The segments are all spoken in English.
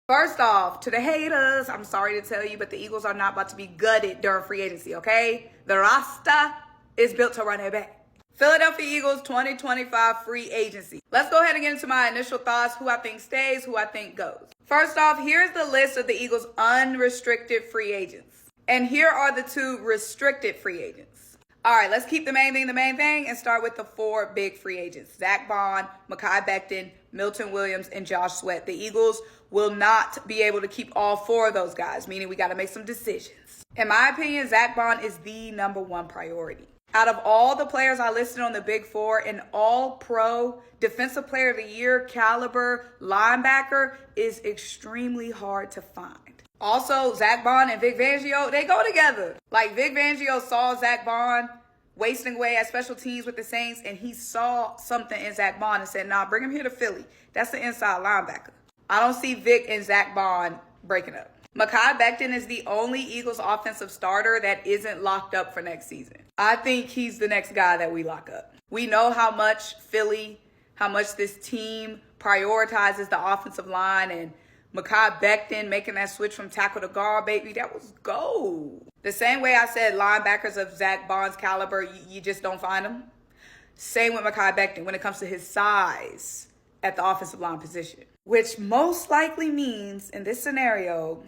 First off, to the haters, I'm sorry to tell you, but the Eagles are not about to be gutted during free agency, okay? The roster is built to run it back. Philadelphia Eagles 2025 free agency. Let's go ahead and get into my initial thoughts, who I think stays, who I think goes. First off, here's the list of the Eagles' unrestricted free agents. And here are the 2 restricted free agents. All right, let's keep the main thing, and start with the 4 big free agents. Zack Baun, Mekhi Becton, Milton Williams, and Josh Sweat. The Eagles will not be able to keep all 4 of those guys, meaning we got to make some decisions. In my opinion, Zack Baun is the #1 priority. Out of all the players I listed on the Big 4, an all-pro defensive player of the year caliber linebacker is extremely hard to find. Also, Zack Baun and Vic Fangio, they go together. Like, Vic Fangio saw Zack Baun wasting away at special teams with the Saints, and he saw something in Zack Baun and said, nah, bring him here to Philly. That's the inside linebacker. I don't see Vic and Zack Baun breaking up. Mekhi Becton is the only Eagles offensive starter that isn't locked up for next season. I think he's the next guy that we lock up. We know how much this team prioritizes the offensive line, and Mekhi Becton making that switch from tackle to guard, baby, that was gold. The same way I said linebackers of Zack Baun's caliber, you just don't find them. Same with Mekhi Becton when it comes to his size at the offensive line position, which most likely means in this scenario,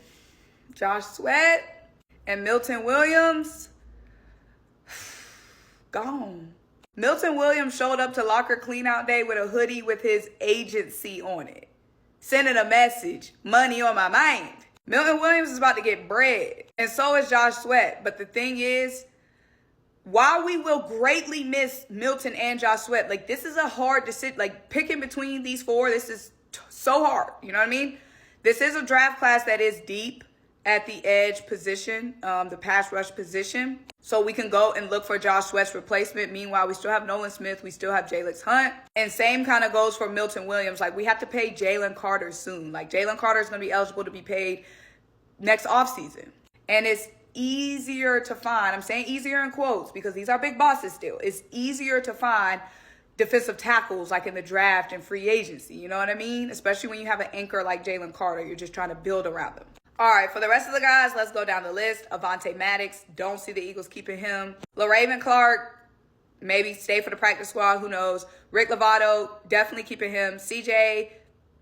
Josh Sweat and Milton Williams, gone. Milton Williams showed up to locker cleanout day with a hoodie with his agency on it, sending a message, money on my mind. Milton Williams is about to get bread, and so is Josh Sweat. But the thing is, while we will greatly miss Milton and Josh Sweat, like, this is a hard decision. Like, picking between these 4, this is so hard. You know what I mean? This is a draft class that is deep at the edge position, the pass rush position. So we can go and look for Josh Sweat's replacement. Meanwhile, we still have Nolan Smith. We still have Jalen Hunt. And same kind of goes for Milton Williams. Like, we have to pay Jalen Carter soon. Like, Jalen Carter is going to be eligible to be paid next offseason. And it's easier to find. I'm saying easier in quotes because these are big bosses still. It's easier to find defensive tackles like in the draft and free agency. You know what I mean? Especially when you have an anchor like Jalen Carter. You're just trying to build around them. All right, for the rest of the guys, let's go down the list. Avonte Maddox, don't see the Eagles keeping him. LaRaven Clark, maybe stay for the practice squad, who knows. Rick Lovato, definitely keeping him. CJ,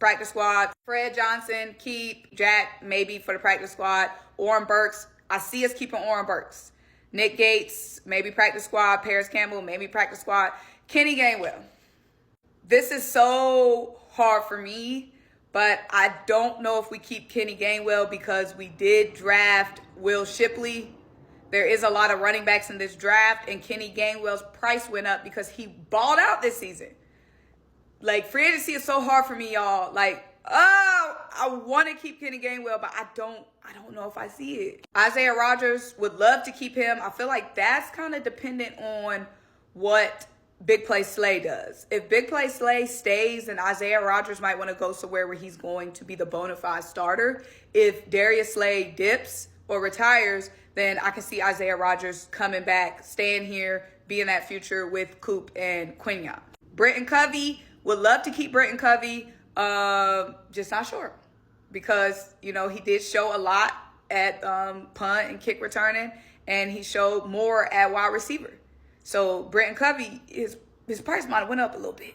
practice squad. Fred Johnson, keep. Jack, maybe for the practice squad. Oren Burks, I see us keeping Oren Burks. Nick Gates, maybe practice squad. Paris Campbell, maybe practice squad. Kenny Gainwell. This is so hard for me, but I don't know if we keep Kenny Gainwell because we did draft Will Shipley. There is a lot of running backs in this draft, and Kenny Gainwell's price went up because he balled out this season. Like, free agency is so hard for me, y'all. Like, I want to keep Kenny Gainwell, but I don't know if I see it. Isaiah Rodgers, would love to keep him. I feel like that's kind of dependent on what Big Play Slay does. If Big Play Slay stays, then Isaiah Rodgers might want to go somewhere where he's going to be the bona fide starter. If Darius Slay dips or retires, then I can see Isaiah Rodgers coming back, staying here, being that future with Coop and Quinion. Britton Covey, would love to keep Britton Covey. Just not sure. Because, you know, he did show a lot at punt and kick returning, and he showed more at wide receiver. So Britton Covey, his price might have went up a little bit.